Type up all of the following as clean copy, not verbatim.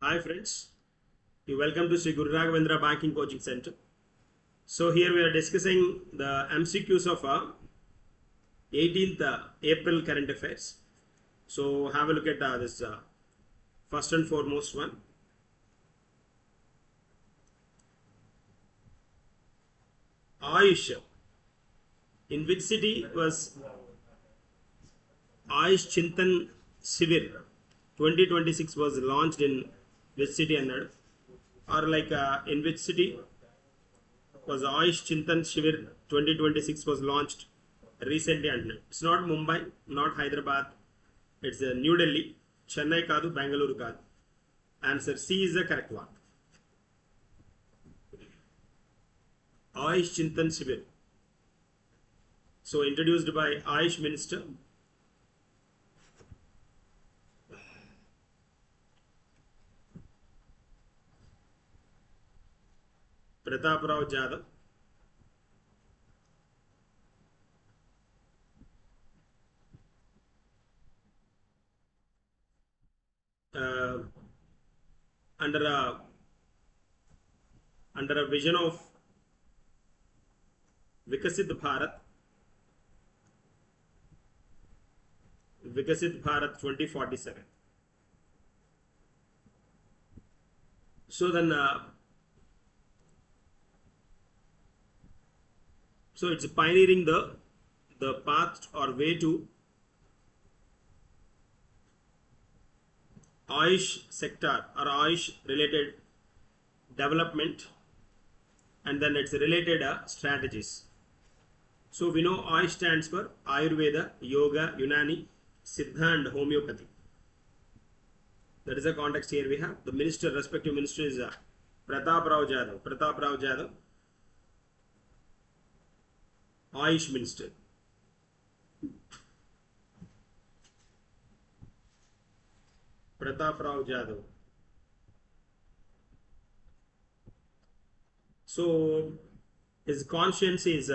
Hi friends, you welcome to Sri Guru Raghavendra Banking Coaching Center. So here we are discussing the MCQs of 18th April current affairs. So have a look at this first and foremost one. AYUSH. In which city was AYUSH Chintan Shivir 2026 was launched in which city and or like in which city was AYUSH Chintan Shivir 2026 was launched recently and it's not Mumbai, not Hyderabad, it's New Delhi, Chennai kaadu, Bangalore kaadu. Answer C is the correct one. AYUSH Chintan Shivir. So introduced by AYUSH Minister. Pratap Rao Jadhav. Uh, under a vision of Vikasit Bharat 2047. So then so it's pioneering the path or way to AYUSH sector or AYUSH related development, and then its related strategies. So we know AYUSH stands for Ayurveda, Yoga, Unani, Siddha and Homeopathy. That is the context here we have. The minister, respective minister is Pratap Rao Jadhav. Pratap Rao Jadhav, AYUSH minister. Pratap Rao Jadhav. So his conscience is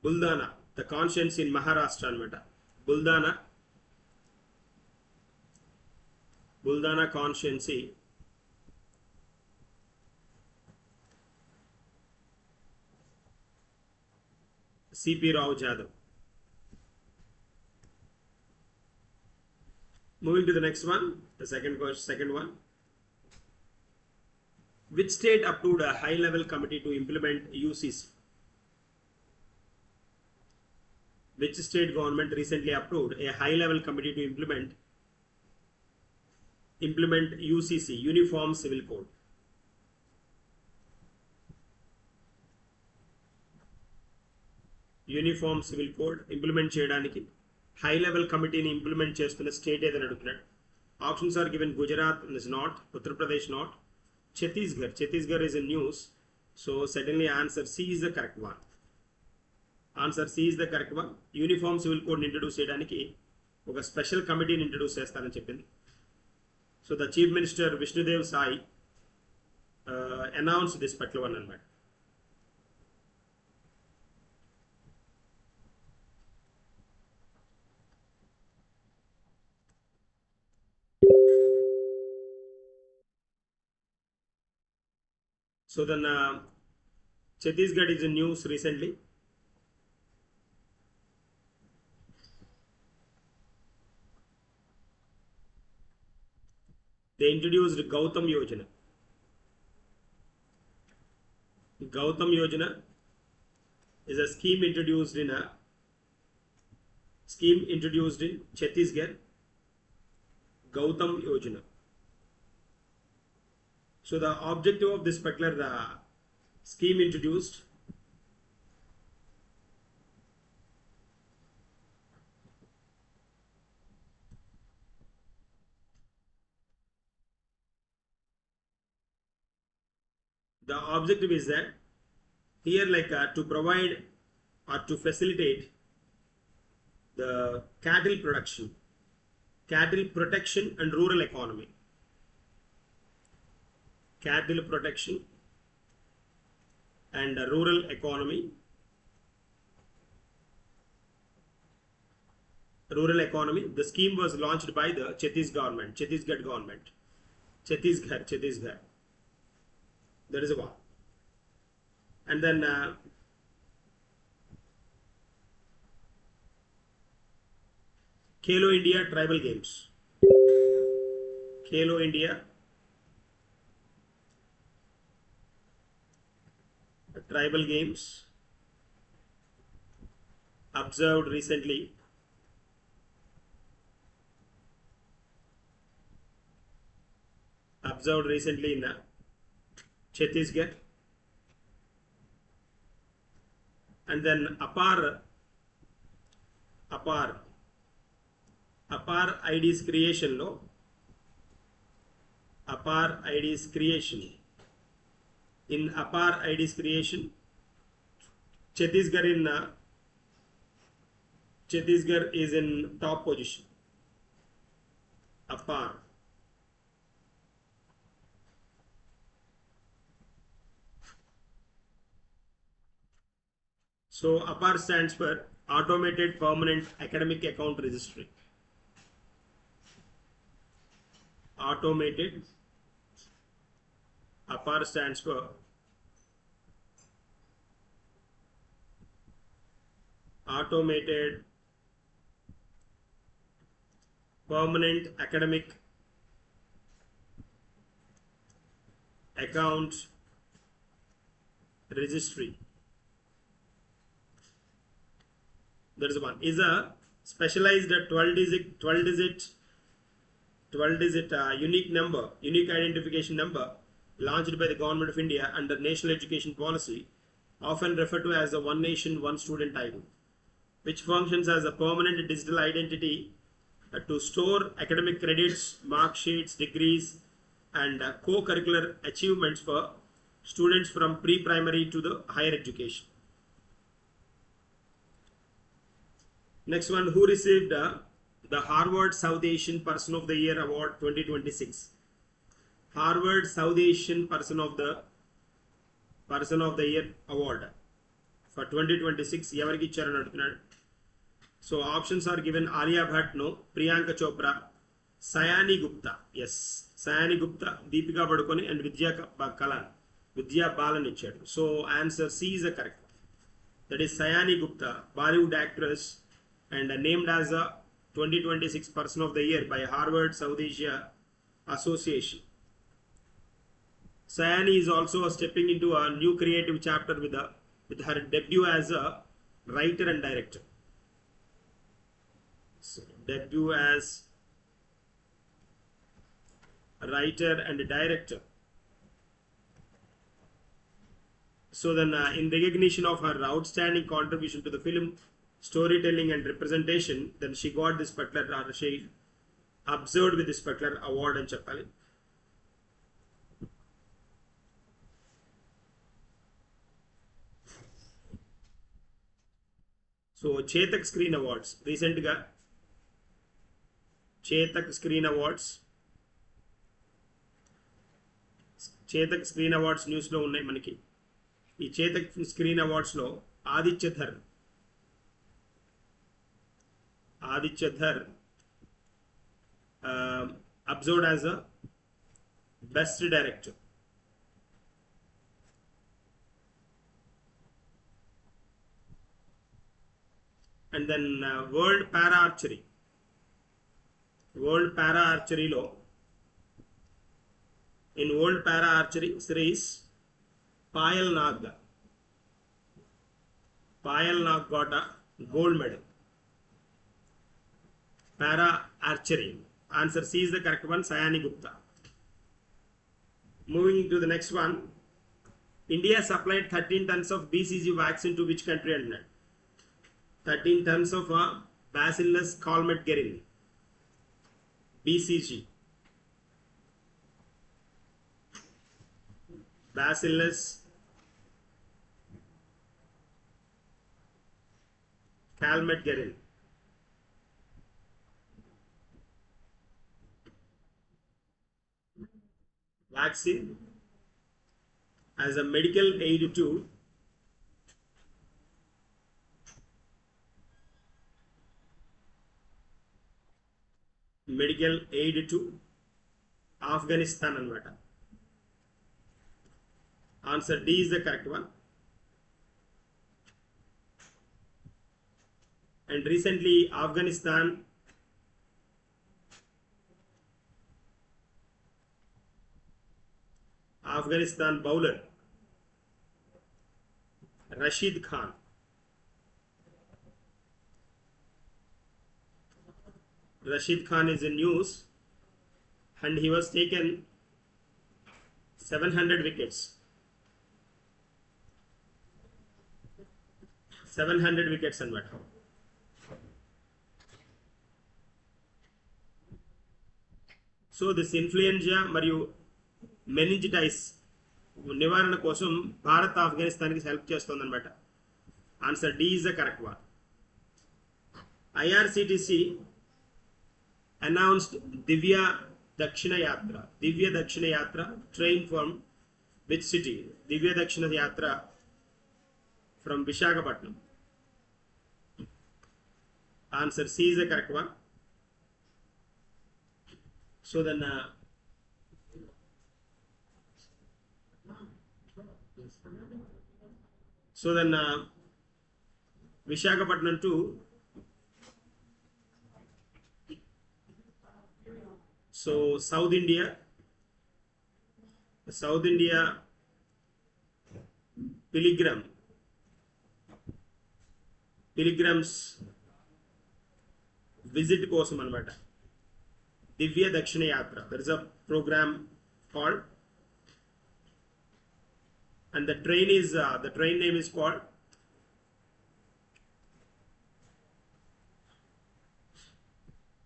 Buldana. The conscience in Maharashtra anamata. Buldana consciency. C.P. Rao Jadhav. Moving to the next one, the second one. Which state approved a high-level committee to implement UCC? Which state government recently approved a high-level committee to implement UCC, Uniform Civil Code? Uniform Civil Code implement cheyadaniki high-level committee ni implement chestunna state edani adugutunnadu. Options are given. Gujarat is not, Uttar Pradesh not, Chhattisgarh is in news. So certainly answer C is the correct one. Answer C is the correct one. Uniform Civil Code introduce cheyadaniki oka special committee ni introduce chestarani cheppindi. So the Chief Minister Vishnudev Sai announced this particular one anamata. So then Chhattisgarh is in news recently. They introduced Gautam Yojana. Gautam Yojana is a scheme introduced in Chhattisgarh. Gautam Yojana. So the objective of this particular scheme introduced the objective is that here like to provide or to facilitate the cattle protection and rural economy. Cattle protection and rural economy. rural economy. The scheme was launched by the Chhattisgarh government. Chhattisgarh. That is a one. And then Khelo India Tribal Games. Khelo India Tribal Games observed recently in Chhattisgarh. And then APAR IDs creation lo APAR IDs creation. In APAR IDs creation, Chhattisgarh is in top position. APAR. So APAR stands for Automated Permanent Academic Account Registry. APAR stands for Automated Permanent Academic Account Registry. That is one. Is a specialized 12-digit unique identification number launched by the Government of India under National Education Policy, often referred to as the One Nation, One Student title, which functions as a permanent digital identity to store academic credits, mark sheets, degrees, and co-curricular achievements for students from pre-primary to the higher education. Next one, who received the Harvard South Asian Person of the Year Award 2026? Harvard South Asian Person of the Year Award for 2026 evariki icharu adugutunnadu. So options are given: Alia Bhatt no, Priyanka Chopra, Sayani Gupta, yes, Sayani Gupta, Deepika Padukone, and Vidya Balan ichadu. So answer C is the correct. That is Sayani Gupta, Bollywood actress, and named as a 2026 Person of the Year by Harvard South Asia Association. Sayani is also stepping into a new creative chapter with her debut as a writer and director. So, debut as a writer and a director. So then, in recognition of her outstanding contribution to the film storytelling and representation, then she got this particular, she observed with this particular award and cheppali. So Chetak Screen Awards, recent ga Chetak Screen Awards news lo unnai manaki. Ee Chetak Screen Awards lo Aditya Dhar observed as a best director. And then World Para Archery lo, in World Para Archery series, Payal Nag got a gold medal. Para Archery. Answer C is the correct one, Sayani Gupta. Moving to the next one. India supplied 13 tons of BCG vaccine to which country and 13 tons of Bacillus calmette-guerin. BCG. Bacillus calmette-guerin. Vaccine as a medical aid to medical aid to Afghanistan అన్నమాట. Answer D is the correct one. And recently Afghanistan bowler Rashid Khan is in news, and he was taken 700 wickets. 700 wickets అన్నమాట. So this influenza మరియు meningitis నివారణ కోసం భారత్ ఆఫ్ఘనిస్తాన్కి help చేస్తుంది అనమాట. Answer D is the correct one. IRCTC announced Divya Dakshina Yatra train from which city? Divya Dakshina Yatra from Visakhapatnam. Answer C is the correct one. So then Visakhapatnam to South India pilgrims visit కోసం అన్నమాట. దివ్య దక్షిణ యాత్ర, there is a program called, and the train name is called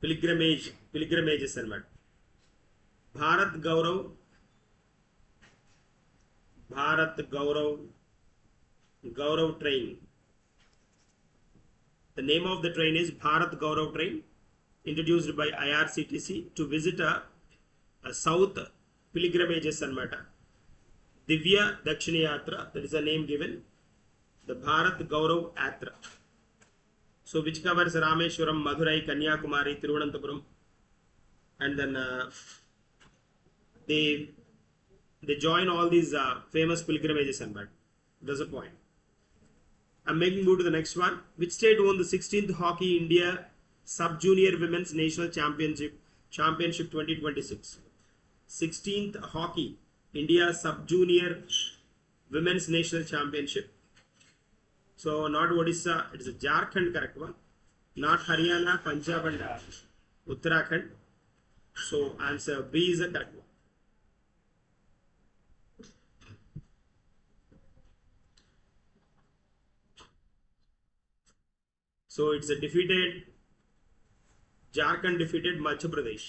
pilgrimages అన్నమాట. Bharat Gaurav train. The name of the train is Bharat Gaurav train, introduced by IRCTC to visit a south pilgrimages అన్నమాట. దివ్య దక్షిణ యాత్ర, that is a name given, the Bharat Gaurav Yatra. So which covers Rameshwaram, Madurai, Kanyakumari, Thiruvananthapuram, and then they join all these famous pilgrimages and that's a point. I'm making move to the next one. Which state won the 16th Hockey India Sub Junior Women's National Championship 2026? 16th Hockey India Sub Junior Women's National Championship. So not Odisha, it is a Jharkhand correct one. Not Haryana, Punjab and Uttarakhand. So answer B is the correct one. So it's a defeated, Jharkhand defeated Madhya Pradesh.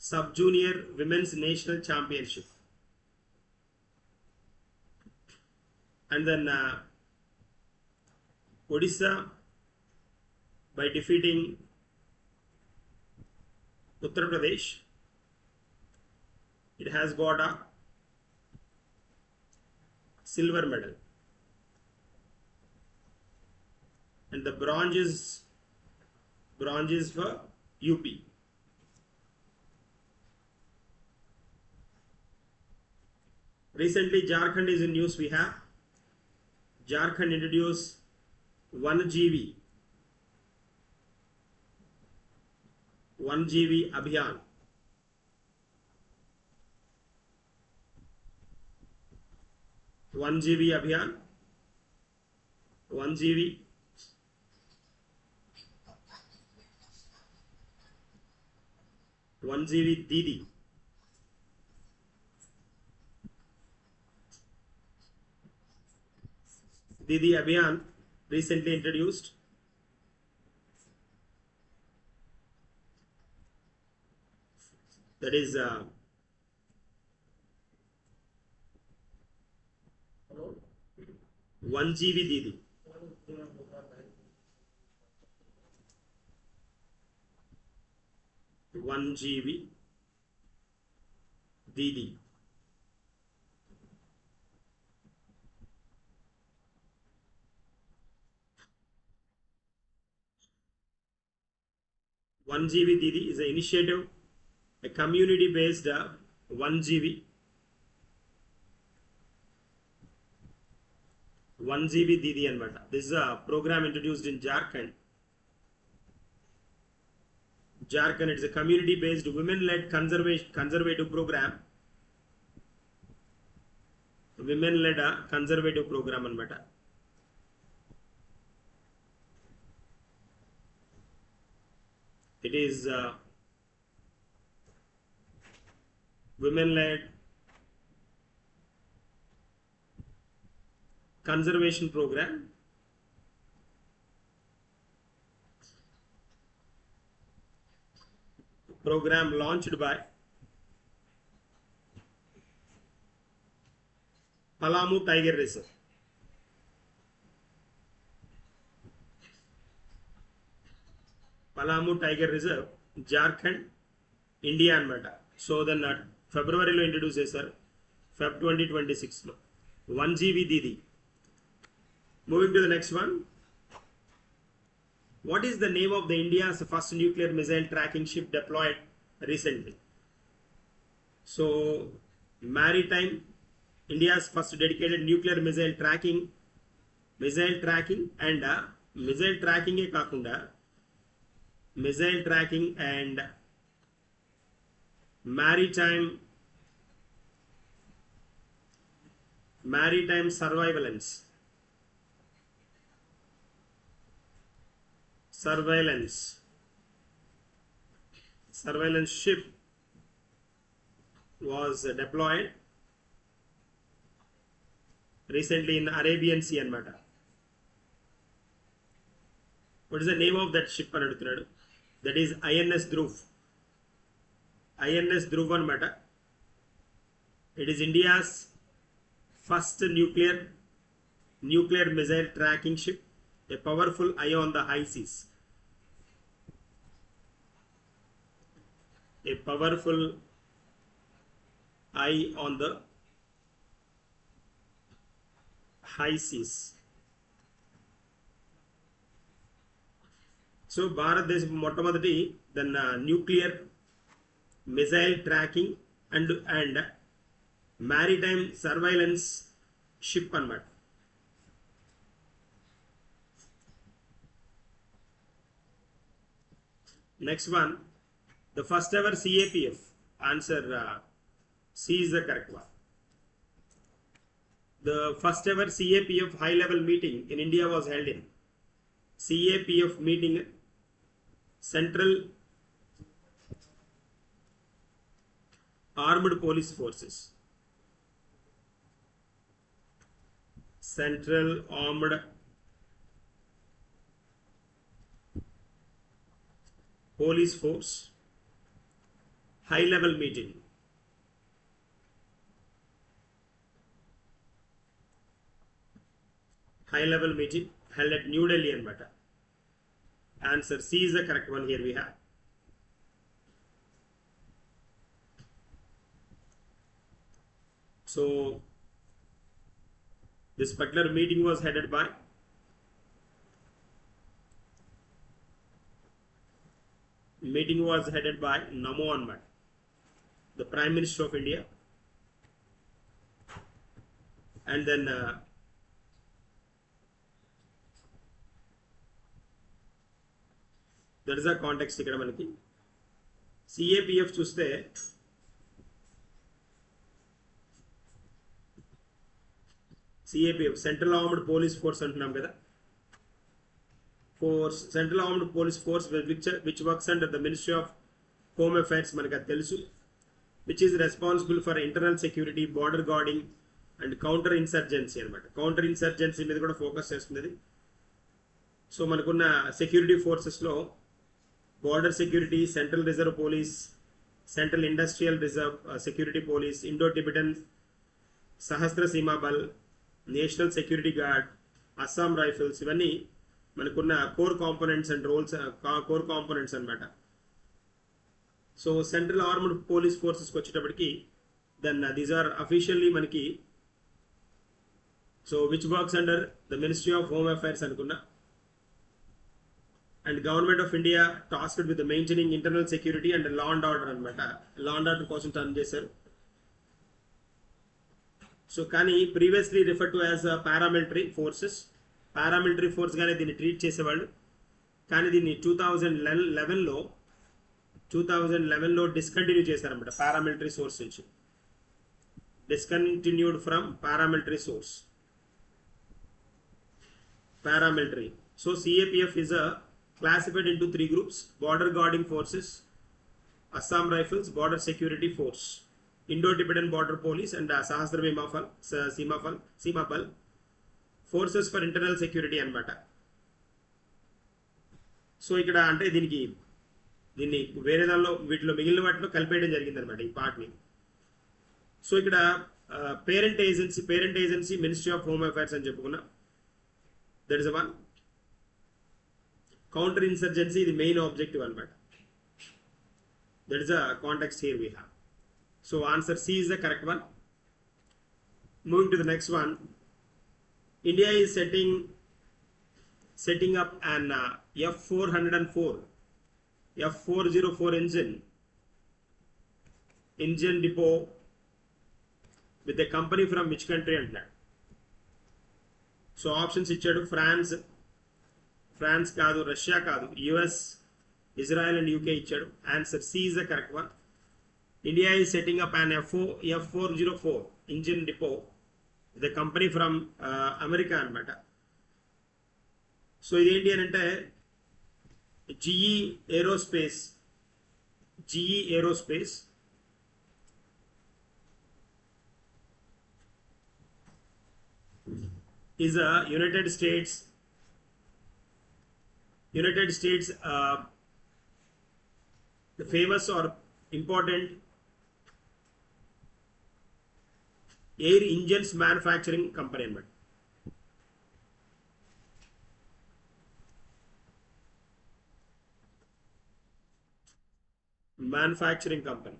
Sub Junior Women's National Championship. And then Odisha by defeating Uttar Pradesh. It has got a silver medal, and the bronze is for UP. Recently Jharkhand is in news. We have Jharkhand introduced 1 GB Abhiyan. 1 GB Abhiyan, 1 GB, Didi. Didi Abhiyan recently introduced. That is 1 GB Didi. One GB Didi. 1 GB Didi is an initiative, a community based 1 GB 1 GB Didi anamata. This is a program introduced in Jharkhand. Jharkhand, it is a community based women led conservative program. Women led conservative program anamata. It is women led conservation program. Program launched by Palamu Tiger Reserve. Palamu Tiger Reserve, Jharkhand, India anamata. So then February lo introduce chesaru. Feb 2026 lo 1 GB Didi. Moving to the next one. What is the name of the India's first nuclear missile tracking ship deployed recently? So Maritime, India's first dedicated nuclear missile tracking and missile tracking e kaakunda missile tracking and maritime surveillance ship was deployed recently in Arabian Sea anamata. What is the name of that ship అని అడుగుతున్నాడు. That is INS Dhruv. INS Dhruv anamata. It is India's first nuclear missile tracking ship, a powerful eye on the high seas. A powerful eye on the high seas. So భారతదేశం మొట్టమొదటి nuclear missile tracking and maritime surveillance ship అన్నమాట. Next one, the first ever CAPF. Answer C is the correct one. The first ever CAPF high level meeting in India was held in CAPF meeting, Central Armed Police Forces. Central Armed Police Force high level meeting. High level meeting held at New Delhi anamata. Answer C is the correct one. Here we have. So this particular meeting was headed by Namo anamata, the Prime Minister of India, and then that is a context ఇక్కడ మనకి. CAPF చూస్తే CAPF central armed police force అంటున్నాం కదా. Central armed police force which works under the ministry of home affairs మనకి అది తెలుసు. Which is responsible for internal security, border guarding and counter insurgency అనమాట. Counter insurgency మీద కూడా focus చేస్తుంది. So మనకున్న security ఫోర్సెస్లో border security, central reserve police, central industrial reserve security police, Indo-Tibetan Sahastra Seema Bal, National Security Guard, Assam Rifles, ఇవన్నీ మనకున్న core components and roles, core components అనమాట. So central armed police ఫోర్సెస్కి వచ్చేటప్పటికి then these are officially మనకి so which works under the ministry of home affairs అనుకున్నా. And government of India tasked with maintaining internal security and law and order అనమాట. Law and order కోసం turn చేశారు. So కానీ previously refer to as paramilitary forces, paramilitary force గానే దీన్ని treat చేసేవాళ్ళు. కానీ దీన్ని 2011లో డిస్కంటిన్యూ చేశారన్నమాట పారామిలిటరీ సోర్స్ నుంచి. Discontinued from paramilitary source, paramilitary. So CAPF is classified into 3 groups: border guarding forces, Assam Rifles, border security force, Indo-Tibetan border police, and Sahasra Simapal forces for internal security అనమాట. So ఇక్కడ అంటే దీన్ని వేరే దానిలో వీటిలో మిగిలిన వాటిలో కలిపేయడం జరిగింది అనమాట ఈ పార్ట్ని. సో ఇక్కడ parent agency ministry of home affairs అని చెప్పుకున్నా. That is the one. Counter insurgency is the main objective anamata. That is the context here we have. So answer C is the correct one. Moving to the next one. India is setting up an F404 engine depot with a company from which country and that. So options ఇచ్చాడు. France కాదు, Russia కాదు, US, Israel and UK ఇచ్చాడు. Answer C is the correct one. India is setting up an F404 engine depot the company from America అనమాట. So ఇదేంటి అని అంటే GE aerospace is a United States the famous or important air engines manufacturing company anamata. Manufacturing company.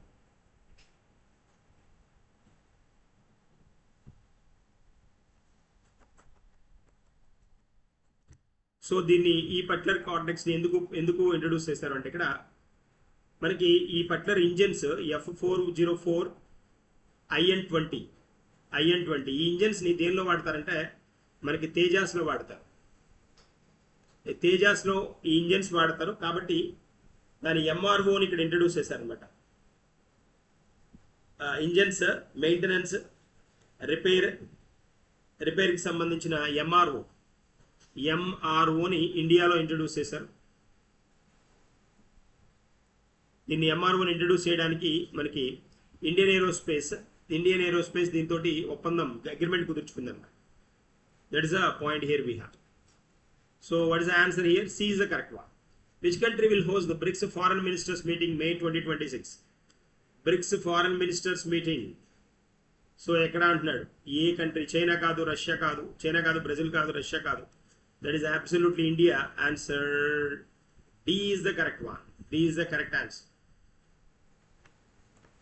So దీన్ని ఈ particular కాంటెక్స్ని ఎందుకు introduce చేశారు అంటే ఇక్కడ మనకి ఈ పర్టికులర్ ఇంజన్స్ F404 IN-20 ఈ ఇంజన్స్ని దేనిలో వాడతారంటే మనకి తేజాస్లో వాడతారు. తేజాస్లో ఈ ఇంజన్స్ వాడతారు కాబట్టి దాని MROని ఇక్కడ ఇంట్రడ్యూస్ చేశారనమాట. ఇంజన్స్ మెయింటెనెన్స్ రిపేర్కి సంబంధించిన ఎంఆర్ఓని ఇండియాలో ఇంట్రడ్యూస్ చేశారు. దీన్ని ఎంఆర్ఓని ఇంట్రడ్యూస్ చేయడానికి మనకి ఇండియన్ ఏరోస్పేస్ దీంతో ఒప్పందం అగ్రిమెంట్ కుదుర్చుకుందన్నమాట. That is a point here we have. So what is the answer here? C is the correct one. Which country will host the BRICS foreign ministers meeting May 2026? BRICS foreign ministers meeting. So ఎక్కడ అంటున్నాడు? ఏ country? China కాదు, Russia కాదు, Brazil కాదు, Russia కాదు. That is absolutely India. Answer D is the correct one. D is the correct answer.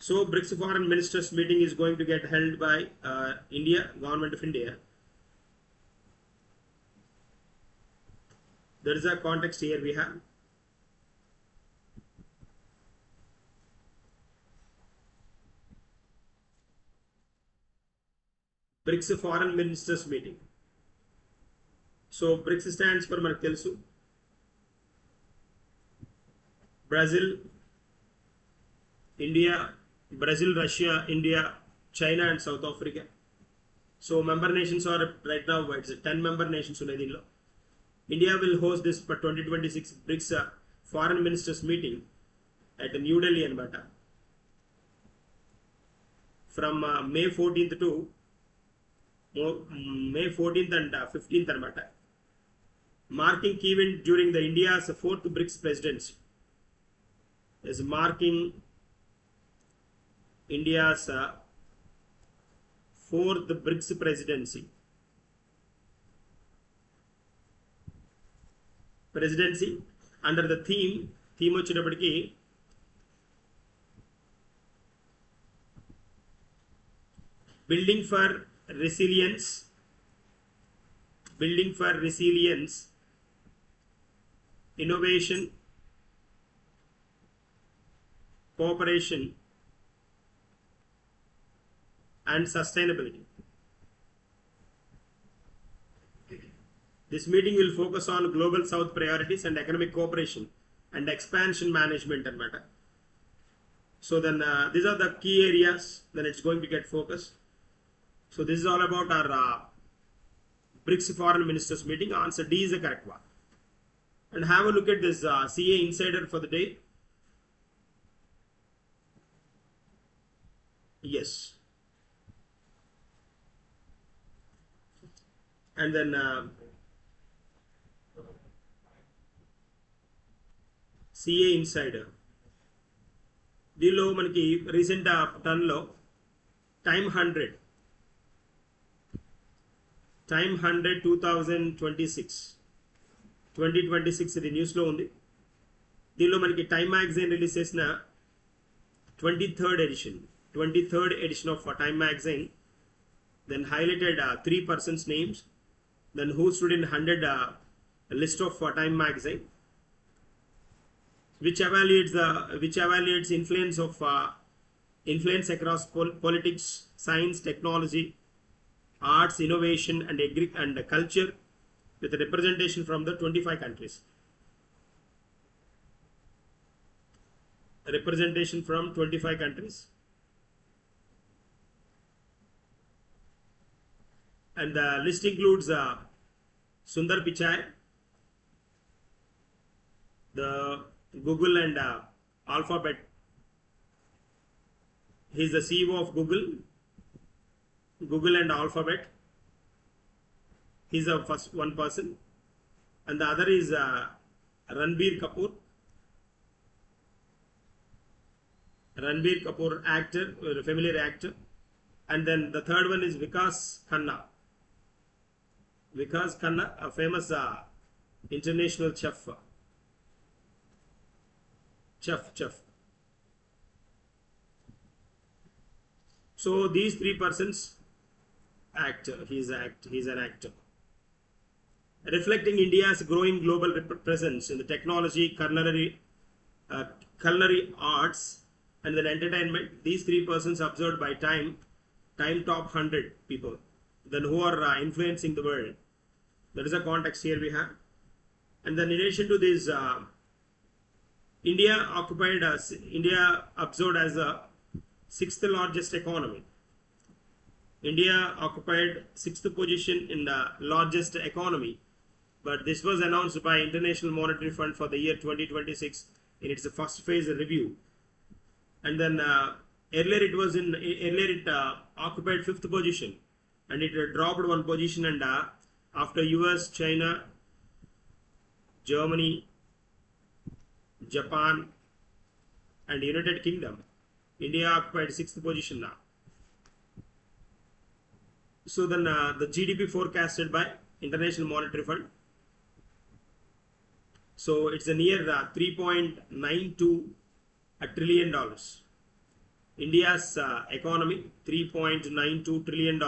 So BRICS foreign ministers meeting is going to get held by India, government of India. There is a context here we have. BRICS foreign ministers meeting. So BRICS stands for మనకు తెలుసు Brazil, Russia, India, China and South Africa. So member nations are right now it's 10 member nations ఉన్నాయి దీనిలో. India will host this for 2026 BRICS foreign ministers meeting at New Delhi అనమాట. From May 14th to May 14th and 15th అనమాట. Marking key event during the India's 4th BRICS presidency. Is marking India's 4th BRICS presidency. Under the theme వచ్చేటప్పటికి building for resilience innovation, cooperation, and sustainability. This meeting will focus on global south priorities and economic cooperation and expansion management and matter. So then these are the key areas. Then it's going to get focused. So this is all about our BRICS foreign ministers meeting. Answer D is the correct one. And have a look at this CA insider for the day. Yes. And then CA insider. దీనిలో మనకి recent టర్న్లో time 100 2026 ఇది న్యూస్లో ఉంది. దీనిలో మనకి time magazine release చేసిన 23rd edition of Time magazine, then highlighted 3 persons names, then who stood in 100 list of Time magazine, which evaluates influence across politics, science, technology, arts, innovation, and culture, with a representation from the 25 countries. Representation from 25 countries. And the list includes Sundar Pichai, the Google and Alphabet. He is the CEO of Google and Alphabet. He is the first one person, and the other is Ranbir Kapoor, actor, a familiar actor, and then the third one is Vikas Khanna, a famous international chef. So these 3 persons, actor, he's an actor, reflecting India's growing global presence in the technology, culinary arts, and then entertainment. These 3 persons observed by Time top 100 people, then who are influencing the world. There is a context here we have. And then in addition to this, India observed as the 6th largest economy. India occupied 6th position in the largest economy, but this was announced by International Monetary Fund for the year 2026 in its first phase review. And then earlier it occupied 5th position, and it dropped 1 position, and after US, China, Germany, Japan, and United Kingdom, India occupied 6th position now. So then the GDP forecasted by International Monetary Fund, so it's a near $3.92 trillion. India's economy, $3.92 trillion.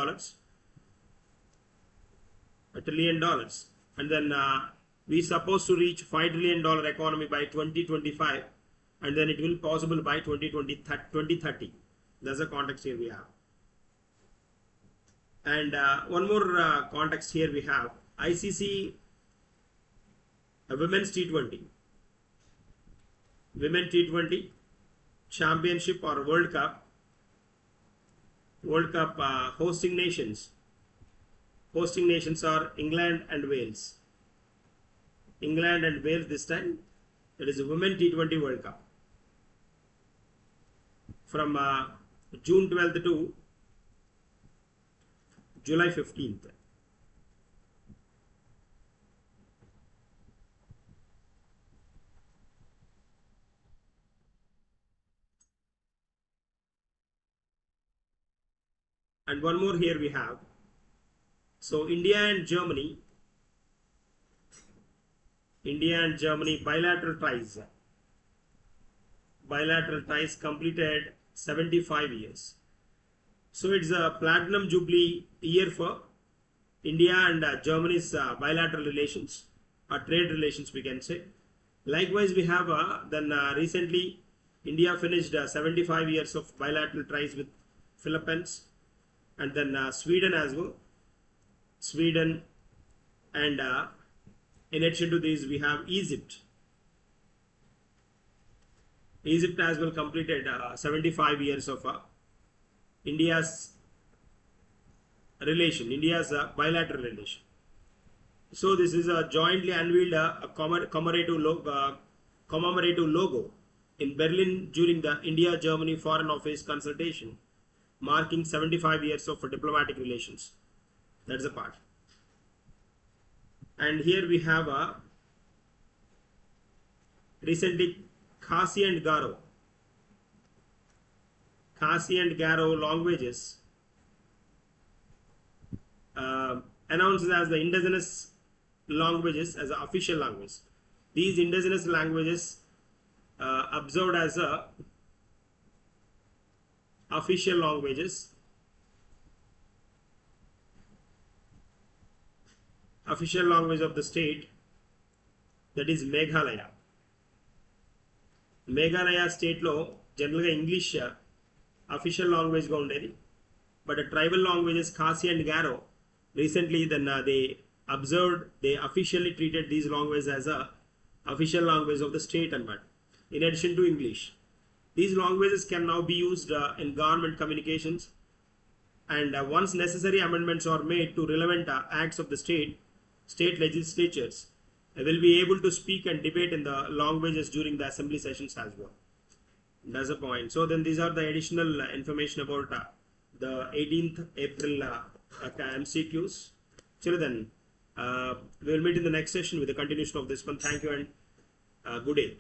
And then we supposed to reach $5 trillion economy by 2025, and then it will be possible by 2030. That's the context here we have. And one more context here we have ICC Women's T20 Championship or World Cup hosting nations are England and Wales. This time it is a Women T20 World Cup from June 12th to July 15th. And one more here we have. So India and Germany bilateral ties completed 75 years. So it's a platinum jubilee year for India and Germany's bilateral relations, or trade relations we can say. Likewise, we have recently India finished 75 years of bilateral ties with Philippines, and then Sweden as well. Sweden, and in addition to these, we have Egypt. Egypt as well completed 75 years of India's relation, India's bilateral relation. So this is a jointly unveiled commemorative logo in Berlin during the India-Germany Foreign Affairs consultation, marking 75 years of diplomatic relations. That's the part. And here we have recently Khasi and Garo languages announced as the indigenous languages as an official language. These indigenous languages observed as official languages of the state, that is Meghalaya. Meghalaya state lo generally English official language ga undedi, but tribal languages Khasi and Garo recently then they officially treated these languages as a official language of the state and what. In addition to English, these languages can now be used in government communications, and once necessary amendments are made to relevant acts of the state legislatures, will be able to speak and debate in the languages during the assembly sessions as well. That's the point. So then these are the additional information about the 18th April MCQs. Till then, we will meet in the next session with the continuation of this one. Thank you and good day.